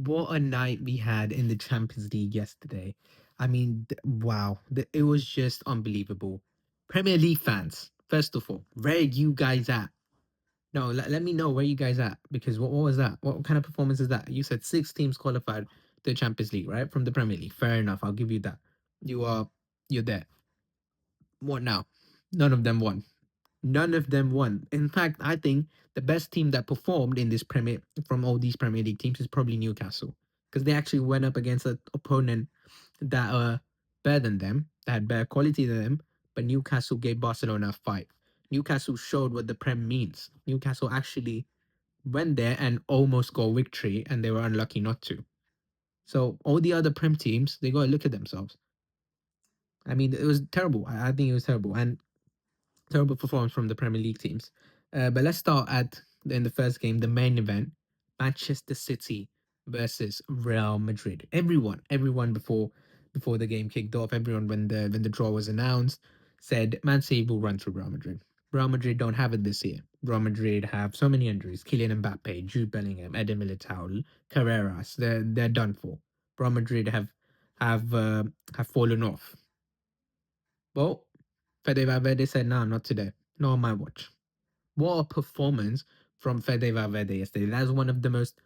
What a night we had in the Champions League yesterday. I mean, wow, it was just unbelievable. Premier League fans, first of all, where are you guys at? No, let me know where you guys at because what was that? What kind of performance is that? You said six teams qualified to the Champions League, right? From the Premier League. Fair enough, I'll give you that. You are you're there. What now? None of them won. None of them won. In fact, I think the best team that performed in this Premier from all these Premier League teams is probably Newcastle because they actually went up against an opponent that are better than them, that had better quality than them. But Newcastle gave Barcelona a fight. Newcastle showed what the Prem means. Newcastle actually went there and almost got victory, and they were unlucky not to. So all the other Prem teams, they got to look at themselves. I mean, it was terrible. I think it was terrible. And terrible performance from the Premier League teams. But let's start at in the first game, the main event, Manchester City versus Real Madrid. Everyone before the game kicked off, everyone when the draw was announced said Man City will run through Real Madrid. Real Madrid don't have it this year. Real Madrid have so many injuries: Kylian Mbappe, Jude Bellingham, Eder Militao, Carreras. They're done for. Real Madrid have fallen off. Well, Fede Valverde said, "No, not today. Not on my watch." What a performance from Fede Valverde yesterday. That's one of the most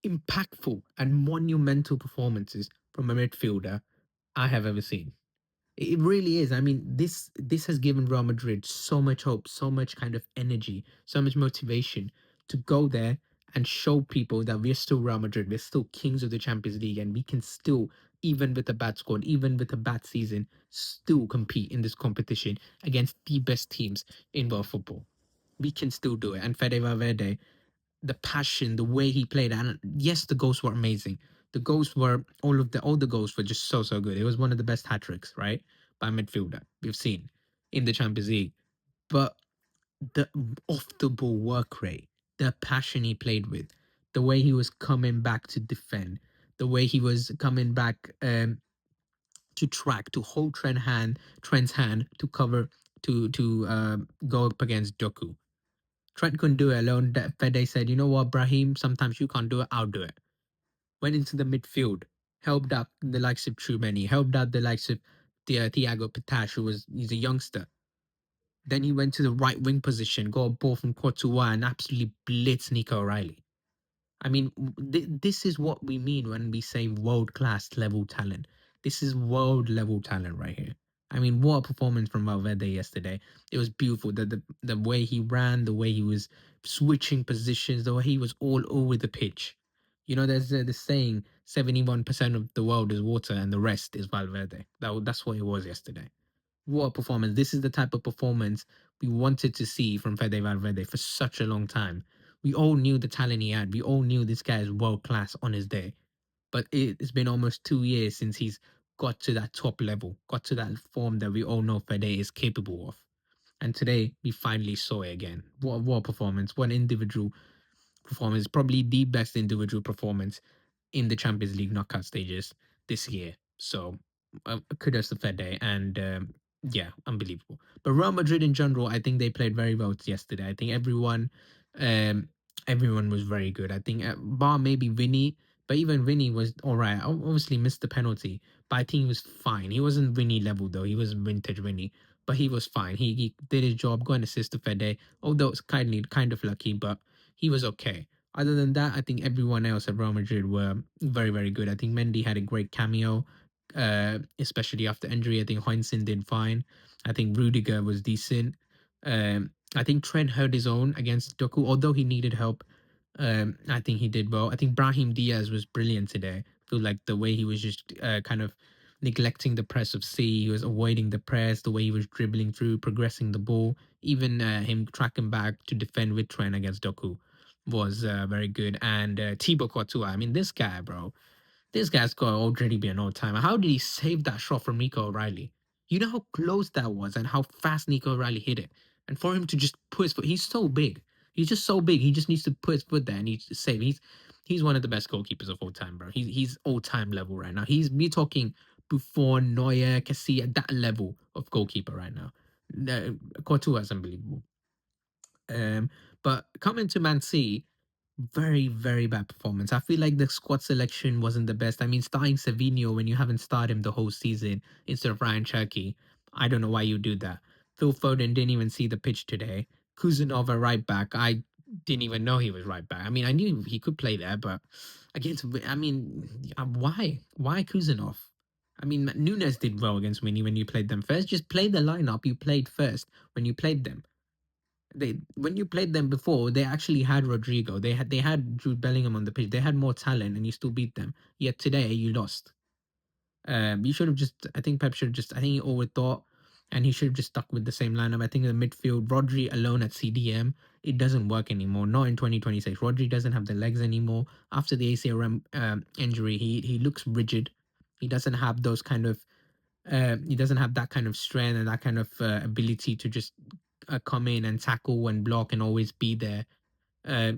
impactful and monumental performances from a midfielder I have ever seen. It really is. I mean, this has given Real Madrid so much hope, so much kind of energy, so much motivation to go there and show people that we're still Real Madrid, we're still kings of the Champions League, and we can still, even with a bad squad, even with a bad season, still compete in this competition against the best teams in world football. We can still do it. And Fede Valverde, the passion, the way he played, and yes, the goals were amazing. The goals were all the goals were just so good. It was one of the best hat tricks, right, by a midfielder we've seen in the Champions League. But the off the ball work rate, the passion he played with, the way he was coming back to defend, the way he was coming back to track, to hold Trent's hand to cover to go up against Doku. Trent couldn't do it alone. Fede said, "You know what, Brahim? Sometimes you can't do it. I'll do it." Went into the midfield, helped out the likes of Trumani, helped out the likes of Thiago Pitash, he's a youngster. Then he went to the right wing position, got a ball from Courtois, and absolutely blitzed Nico O'Reilly. I mean, this is what we mean when we say world class level talent. This is world level talent right here. I mean, what a performance from Valverde yesterday. It was beautiful. The way he ran, the way he was switching positions, the way he was all over the pitch. You know, there's the saying 71% of the world is water and the rest is Valverde. That's what it was yesterday. What a performance. This is the type of performance we wanted to see from Fede Valverde for such a long time. We all knew the talent he had. We all knew this guy is world class on his day. But it's been almost 2 years since he's got to that top level, got to that form that we all know Fede is capable of. And today we finally saw it again. What a performance. What an individual performance. Probably the best individual performance in the Champions League knockout stages this year. So kudos to Fede and yeah, unbelievable. But Real Madrid in general, I think they played very well yesterday. I think um, everyone was very good. I think bar maybe Vinny, but even Vinny was all right. Obviously missed the penalty, but I think he was fine. He wasn't Vinny level though. He was vintage Vinny, but he was fine. He did his job, got an assist to Fede, although it's kind of lucky, but he was okay. Other than that, I think everyone else at Real Madrid were very, very good. I think Mendy had a great cameo, especially after injury. I think Heinzen did fine. I think Rudiger was decent. I think Trent held his own against Doku, although he needed help. I think he did well. I think Brahim Diaz was brilliant today. I feel like the way he was just kind of neglecting the press of C, he was avoiding the press, the way he was dribbling through, progressing the ball, even him tracking back to defend with Trent against Doku was very good. And Thibaut Courtois, I mean, this guy, bro, this guy's got to already be an old timer. How did he save that shot from Nico O'Reilly? You know how close that was and how fast Nico O'Reilly hit it. And for him to just put his foot, he's so big. He's just so big. He just needs to put his foot there and he's to save. He's one of the best goalkeepers of all time, bro. He's all time level right now. We talking Buffon, Neuer, Casilla, that level of goalkeeper right now. Courtois is unbelievable. Um, but coming to Man City, Very, very bad performance. I feel like the squad selection wasn't the best. I mean, starting Savinho when you haven't started him the whole season instead of Ryan Cherky, I don't know why you do that. Phil Foden didn't even see the pitch today. Kuzunov, a right back, I didn't even know he was right back. I mean, I knew he could play there, but I mean, why? Why Kuzunov? I mean, Nunes did well against Winnie when you played them first. Just play the lineup you played first when you played them. They when you played them before, they actually had Rodrigo. They had Jude Bellingham on the pitch. They had more talent, and you still beat them. Yet today you lost. You should have just. I think Pep should have just. I think he overthought, and he should have just stuck with the same lineup. I think in the midfield, Rodri alone at CDM, it doesn't work anymore. Not in 2026. Rodri doesn't have the legs anymore. After the ACL injury, he looks rigid. He doesn't have those kind of he doesn't have that kind of strength and that kind of ability to just come in and tackle and block and always be there.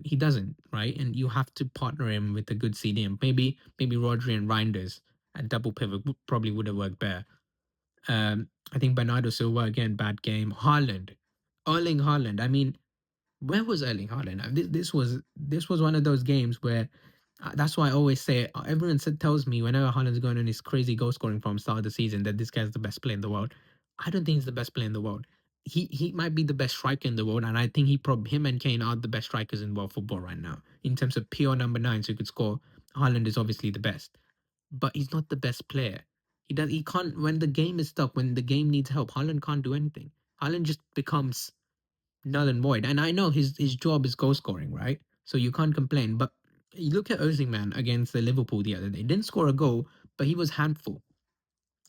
He doesn't, right? And you have to partner him with a good CDM. Maybe Rodri and Reinders at double pivot probably would have worked better. I think Bernardo Silva again bad game. Haaland, Erling Haaland. I mean, where was Erling Haaland? This was one of those games where that's why I always say everyone tells me whenever Haaland's going on his crazy goal scoring from start of the season that this guy's the best player in the world. I don't think he's the best player in the world. He might be the best striker in the world, and I think him and Kane are the best strikers in world football right now in terms of pure number nines who could score. Haaland is obviously the best, but he's not the best player. He can't when the game is stuck when the game needs help. Haaland can't do anything. Haaland just becomes null and void. And I know his job is goal scoring, right? So you can't complain. But you look at Ozil against the Liverpool the other day. Didn't score a goal, but he was handful.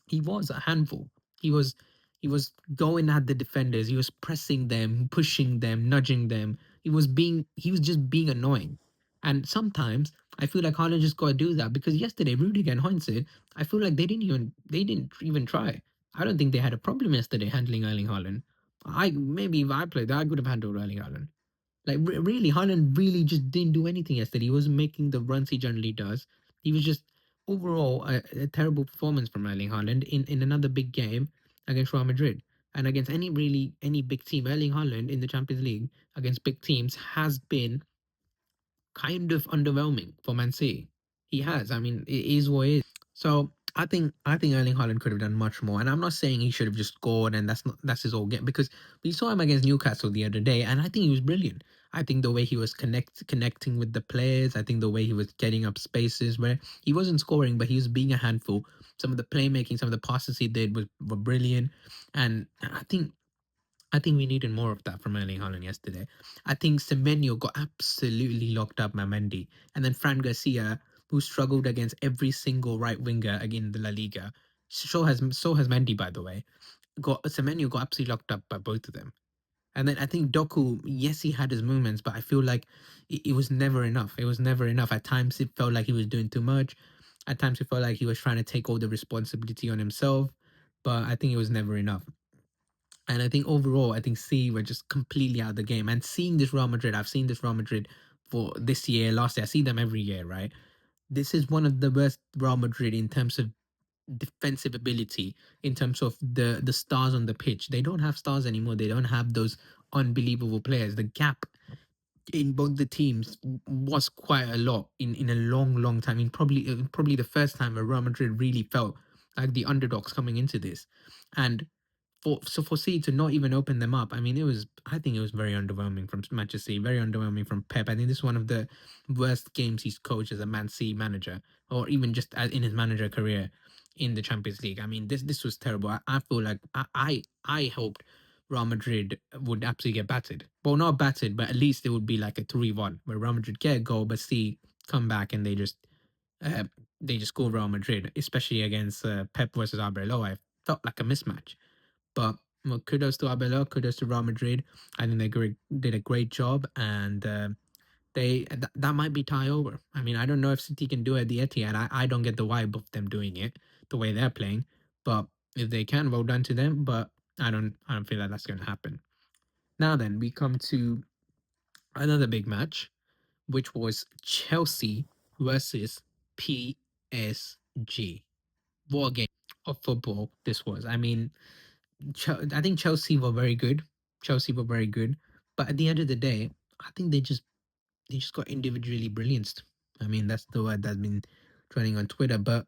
He was a handful. He was he was going at the defenders. He was pressing them, pushing them, nudging them. He was just being annoying. And sometimes I feel like Haaland just got to do that because yesterday Rudiger and Heinze, I feel like they didn't even try. I don't think they had a problem yesterday handling Erling Haaland. I maybe if I played, I could have handled Erling Haaland. Like really, Haaland really just didn't do anything yesterday. He wasn't making the runs he generally does. He was just overall a terrible performance from Erling Haaland in another big game against Real Madrid and against any big team. Erling Haaland in the Champions League against big teams has been kind of underwhelming for Man City. He has. I mean, it is what it is. So I think Erling Haaland could have done much more. And I'm not saying he should have just scored and that's his whole game because we saw him against Newcastle the other day and I think he was brilliant. I think the way he was connecting with the players, I think the way he was getting up spaces where he wasn't scoring, but he was being a handful. Some of the playmaking, some of the passes he did were brilliant. And I think we needed more of that from Erling Haaland yesterday. I think Semenyo got absolutely locked up by Mendy. And then Fran Garcia, who struggled against every single right winger in the La Liga. So has Mendy, by the way. Semenyo got absolutely locked up by both of them. And then I think Doku, yes, he had his moments, but I feel like it was never enough. It was never enough. At times it felt like he was doing too much. At times it felt like he was trying to take all the responsibility on himself. But I think it was never enough. And I think overall, I think C were just completely out of the game. And seeing this Real Madrid, I've seen this Real Madrid for this year, last year. I see them every year, right? This is one of the worst Real Madrid in terms of defensive ability, in terms of the stars on the pitch. They don't have stars anymore. They don't have those unbelievable players. The gap in both the teams was quite a lot in a long time. In probably the first time where Real Madrid really felt like the underdogs coming into this, and for City to not even open them up, I mean, I think it was very underwhelming from Manchester City, very underwhelming from Pep. I think this is one of the worst games he's coached as a Man City manager, or even just in his manager career in the Champions League. I mean, this was terrible. I feel like I hoped Real Madrid would absolutely get battered. Well, not battered, but at least it would be like a 3-1 where Real Madrid get a goal, but see come back and uh, they just score Real Madrid, especially against Pep versus Arbeloa. I felt like a mismatch. But well, kudos to Arbeloa, kudos to Real Madrid. I think did a great job, and that might be tie over. I mean, I don't know if City can do it at the Etihad. I don't get the vibe of them doing it the way they're playing, but if they can, well done to them. But I don't feel like that's going to happen. Now then, we come to another big match, which was Chelsea versus PSG. What a game of football this was. I mean, I think Chelsea were very good. Chelsea were very good, but at the end of the day, I think they just they just got individually brilliant. I mean, that's the word that's been trending on Twitter. But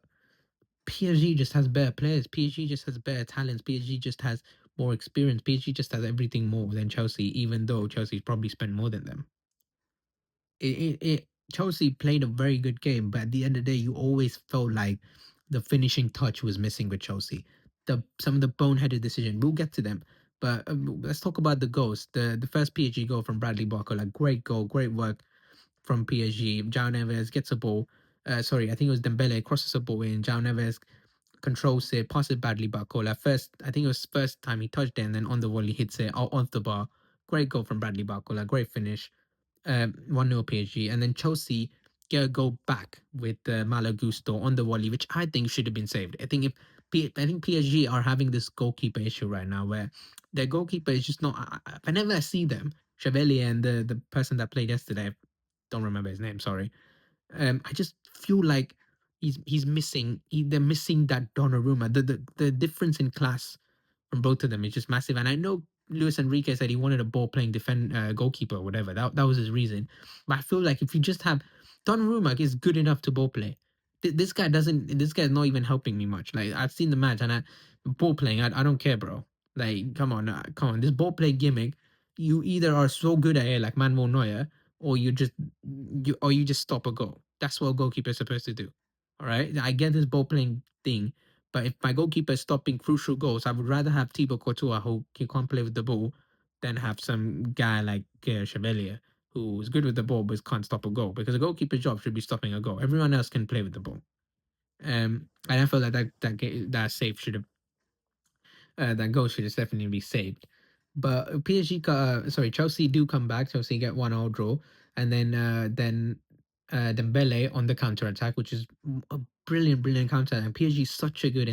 PSG just has better players. PSG just has better talents. PSG just has more experience. PSG just has everything more than Chelsea, even though Chelsea's probably spent more than them. Chelsea played a very good game, but at the end of the day, you always felt like the finishing touch was missing with Chelsea. Some of the boneheaded decision. We'll get to them, but let's talk about the goals. The first PSG goal from Bradley Barker, like great goal, great work from PSG. Jao Neves gets a ball. Sorry, I think it was Dembele crosses a ball in. Jao Neves controls it, passes Bradley Barcola. First, I think it was first time he touched it, and then on the volley hits it out off the bar. Great goal from Bradley Barcola. Great finish. 1-0 PSG. And then Chelsea get a goal back with Malo Gusto on the volley, which I think should have been saved. I think PSG are having this goalkeeper issue right now where their goalkeeper is just not. Whenever I see them, Chevalier and the person that played yesterday, don't remember his name, sorry. I just feel like he's missing. They're missing that Donnarumma. The difference in class from both of them is just massive. And I know Luis Enrique said he wanted a ball playing defend goalkeeper or whatever. That was his reason. But I feel like if you just have Donnarumma is good enough to ball play. This guy doesn't. This guy's not even helping me much. Like I've seen the match and ball playing. I don't care, bro. Like come on, come on. This ball play gimmick. You either are so good at it like Manuel Neuer, or you just stop a goal. That's what a goalkeeper is supposed to do. All right. I get this ball playing thing, but if my goalkeeper is stopping crucial goals, I would rather have Thibaut Courtois who can't play with the ball than have some guy like Chevalier who is good with the ball but can't stop a goal. Because a goalkeeper's job should be stopping a goal. Everyone else can play with the ball. And I feel like that save should have that goal should just definitely be saved. But Chelsea do come back. Chelsea get 1-0 draw, and then Dembele on the counter attack, which is a brilliant counter attack. PSG is such a good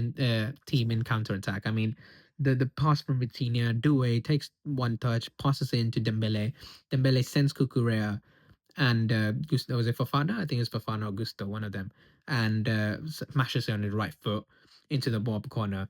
team in counter attack. I mean, the pass from Vitinha, Doué takes one touch, passes it into Dembele. Dembele sends Kukurea and Gusto, was it Fafana? I think it's Fafana or Gusto, one of them, and smashes it on his right foot into the bottom corner.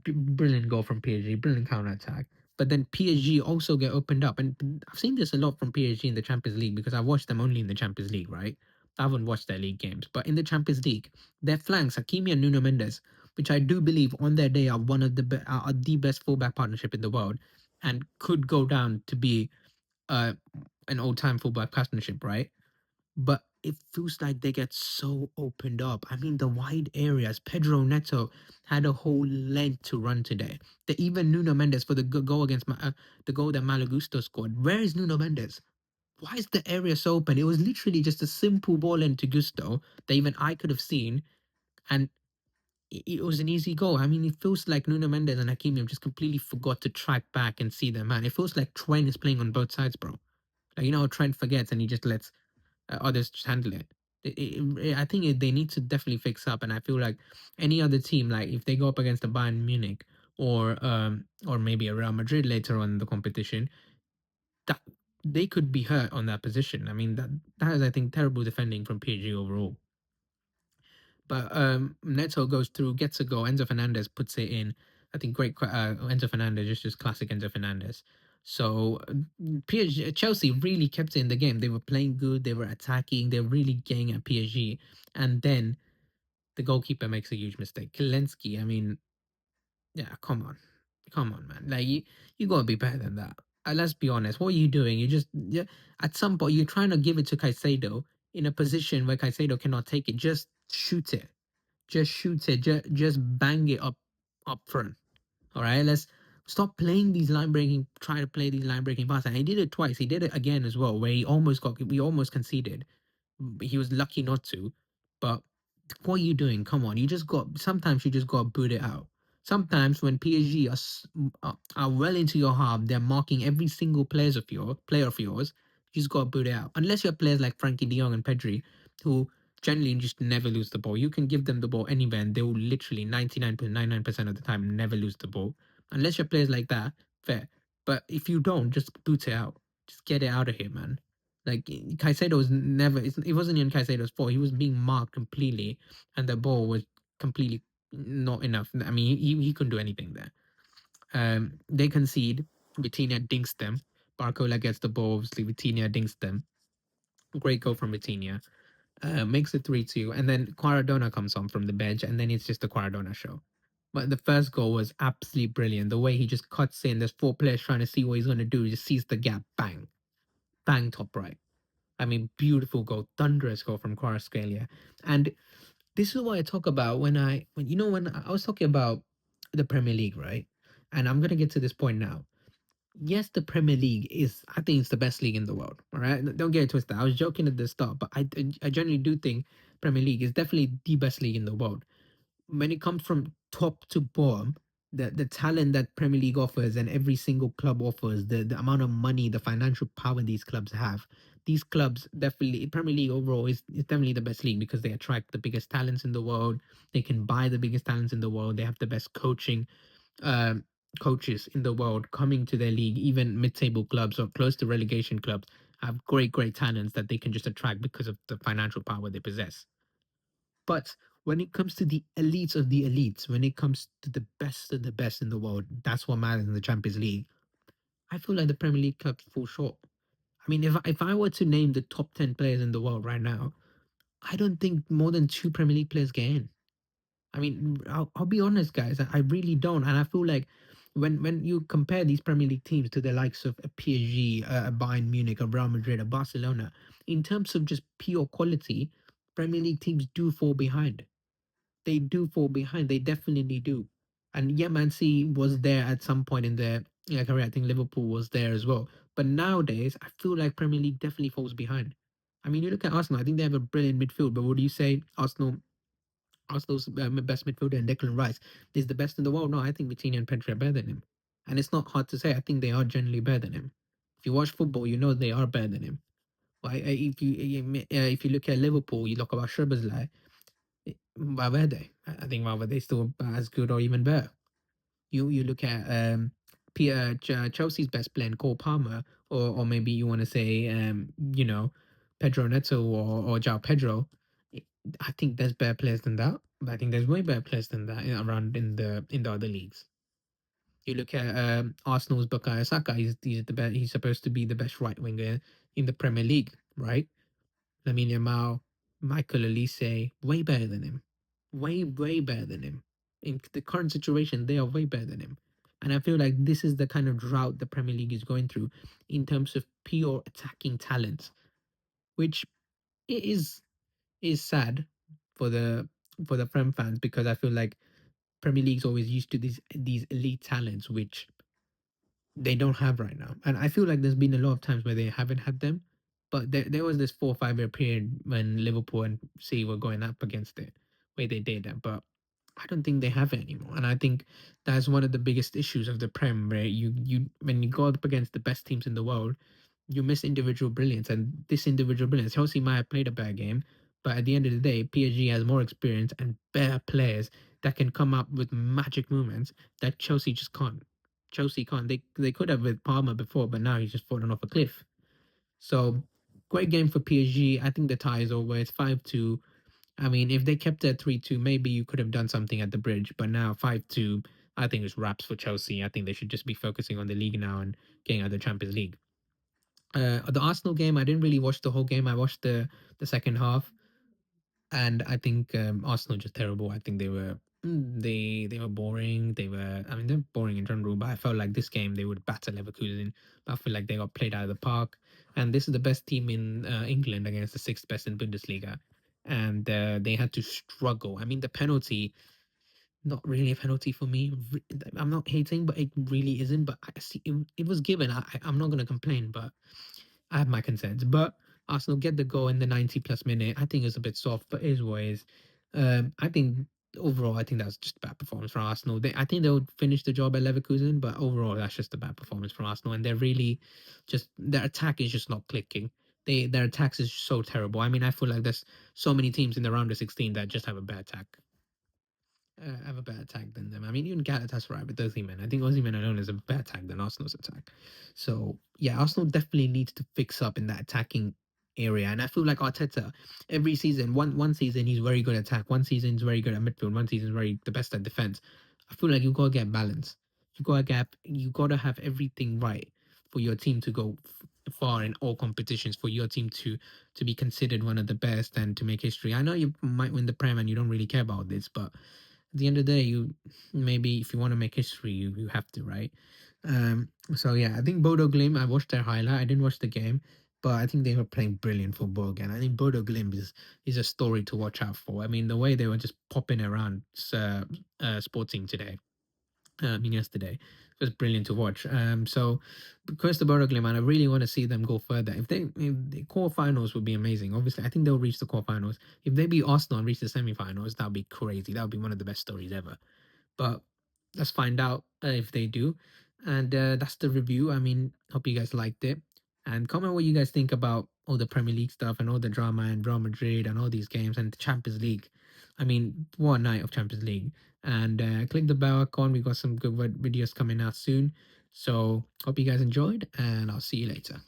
Brilliant goal from PSG, brilliant counter attack. But then PSG also get opened up, and I've seen this a lot from PSG in the Champions League because I watched them only in the Champions League, right? I haven't watched their league games, but in the Champions League, their flanks, Hakimi and Nuno Mendes, which I do believe on their day are one of are the best fullback partnership in the world, and could go down to be uh, an old time fullback partnership, right? But it feels like they get so opened up. I mean, the wide areas. Pedro Neto had a whole length to run today. Even Nuno Mendes for the goal against the goal that Malagusto scored. Where is Nuno Mendes? Why is the area so open? It was literally just a simple ball into Gusto that even I could have seen, and it was an easy goal. I mean, it feels like Nuno Mendes and Hakimi have just completely forgot to track back and see their man. It feels like Trent is playing on both sides, bro. Like Trent forgets and he just lets others just handle it. I think they need to definitely fix up, and I feel like any other team, like if they go up against a Bayern Munich or maybe a Real Madrid later on in the competition, that they could be hurt on that position. I mean that is I think terrible defending from PSG overall. But Neto goes through, gets a goal. Enzo Fernandez puts it in. I think great. Enzo Fernandez is just classic Enzo Fernandez. So PSG, Chelsea really kept it in the game. They were playing good. They were attacking. They were really getting at PSG. And then the goalkeeper makes a huge mistake. Kelensky, I mean, yeah, come on, man. Like you gotta be better than that. Let's be honest. What are you doing? At some point you're trying to give it to Caicedo in a position where Caicedo cannot take it. Just shoot it. Just shoot it. Just bang it up front. All right. Let's stop playing these line breaking. Try to play these line breaking passes. And he did it twice. He did it again as well, where we almost conceded. He was lucky not to, but what are you doing? Come on, sometimes you just got to boot it out. Sometimes when PSG are well into your half, they're marking every single player of yours. You just got to boot it out. Unless you have players like Frankie De Jong and Pedri, who generally just never lose the ball. You can give them the ball anywhere, and they will literally 99.99% of the time never lose the ball. Unless you're players like that, fair. But if you don't, just boot it out. Just get it out of here, man. Like Caicedo was never. It wasn't even Caicedo's fault. He was being marked completely, and the ball was completely not enough. I mean, he couldn't do anything there. They concede. Vitinha dinks them. Barcola gets the ball. Obviously, Vitinha dinks them. Great goal from Vitinha. Makes it 3-2, and then Quaradona comes on from the bench, and then it's just the Quaradona show. But the first goal was absolutely brilliant. The way he just cuts in, there's four players trying to see what he's going to do. He just sees the gap, bang, bang, top right. I mean, beautiful goal, thunderous goal from Kvaratskhelia. And this is what I talk about when I was talking about the Premier League, right? And I'm gonna get to this point now. Yes, the Premier League is, I think it's the best league in the world. All right, don't get it twisted. I was joking at the start, but I generally do think Premier League is definitely the best league in the world. When it comes from top to bottom, the talent that Premier League offers and every single club offers, the amount of money, the financial power these clubs have, these clubs definitely, Premier League overall is definitely the best league because they attract the biggest talents in the world. They can buy the biggest talents in the world. They have the best um, coaches in the world coming to their league. Even mid-table clubs or close to relegation clubs have great talents that they can just attract because of the financial power they possess. But when it comes to the elites of the elites, when it comes to the best of the best in the world, that's what matters in the Champions League. I feel like the Premier League clubs fall short. I mean, if I were to name the top 10 players in the world right now, I don't think more than two Premier League players get in. I mean, I'll be honest, guys, I really don't. And I feel like when you compare these Premier League teams to the likes of a PSG, a Bayern Munich, a Real Madrid, a Barcelona, in terms of just pure quality, Premier League teams do fall behind. They do fall behind. They definitely do. And yeah, Man City was there at some point in their career. I think Liverpool was there as well. But nowadays, I feel like Premier League definitely falls behind. I mean, you look at Arsenal. I think they have a brilliant midfield. But would you say Arsenal's best midfielder and Declan Rice is the best in the world? No, I think Vitinha and Pedri are better than him. And it's not hard to say. I think they are generally better than him. If you watch football, you know they are better than him. If you look at Liverpool, you look about Szoboszlai, Valverde. I think Valverde is still as good or even better. You look at Chelsea's best player, Cole Palmer, or maybe you want to say Pedro Neto or João Pedro. I think there's better players than that. But I think there's way better players than that around in the other leagues. You look at Arsenal's Bukayo Saka. He's the best. He's supposed to be the best right winger in the Premier League, right? Lamine Yamal, Michael Olise, way better than him. Way better than him. In the current situation, they are way better than him. And I feel like this is the kind of drought the Premier League is going through in terms of pure attacking talent, which it is sad for the Prem fans because I feel like Premier League's always used to these elite talents, which they don't have right now. And I feel like there's been a lot of times where they haven't had them, but there was this 4 or 5 year period when Liverpool and City were going up against it, where they did that. But I don't think they have it anymore. And I think that's one of the biggest issues of the Prem, where you when you go up against the best teams in the world, you miss individual brilliance. And this individual brilliance, Chelsea might have played a bad game, but at the end of the day, PSG has more experience and better players that can come up with magic moments that Chelsea just can't. Chelsea can't. They could have with Palmer before, but now he's just fallen off a cliff. So great game for PSG. I think the tie is over. It's 5-2. I mean, if they kept it at 3-2, maybe you could have done something at the bridge. But now 5-2, I think it's wraps for Chelsea. I think they should just be focusing on the league now and getting out of the Champions League. The Arsenal game, I didn't really watch the whole game. I watched the second half, and I think Arsenal just terrible. I think they were boring. I mean they're boring in general, but I felt like this game they would batter Leverkusen. But I feel like they got played out of the park, and this is the best team in England against the sixth best in Bundesliga, and they had to struggle. I mean the penalty, not really a penalty for me. I'm not hating, but it really isn't. But I see it was given. I'm not gonna complain, but I have my concerns, but Arsenal get the goal in the 90 plus minute. I think it's a bit soft, but it is what it is. I think overall, I think that's just a bad performance for Arsenal. I think they would finish the job at Leverkusen, but overall, that's just a bad performance for Arsenal. And they're really just, their attack is just not clicking. Their attacks is so terrible. I mean, I feel like there's so many teams in the round of 16 that just have a bad attack. Have a better attack than them. I mean, even Galatasaray with Osimhen. I think Osimhen alone is a better attack than Arsenal's attack. So yeah, Arsenal definitely needs to fix up in that attacking area. And I feel like Arteta, every season, one season he's very good at attack, one season he's very good at midfield, one season very the best at defense. I feel like you gotta get balance. You gotta have everything right for your team to go far in all competitions, for your team to be considered one of the best and to make history. I know you might win the Prem and you don't really care about this, but at the end of the day, you maybe if you want to make history, you have to, right? So yeah, I think Bodo Glim. I watched their highlight. I didn't watch the game, but I think they were playing brilliant football again. I think Bodo Glim is a story to watch out for. I mean, the way they were just popping around Sporting today, yesterday, was brilliant to watch. So because the Bodo Glim, and I really want to see them go further. If the quarterfinals would be amazing. Obviously, I think they'll reach the quarterfinals. If they beat Arsenal and reach the semifinals, that'd be crazy. That would be one of the best stories ever. But let's find out if they do. And that's the review. I mean, hope you guys liked it. And comment what you guys think about all the Premier League stuff and all the drama and Real Madrid and all these games and the Champions League. I mean, what a night of Champions League. And click the bell icon. We got some good videos coming out soon. So hope you guys enjoyed, and I'll see you later.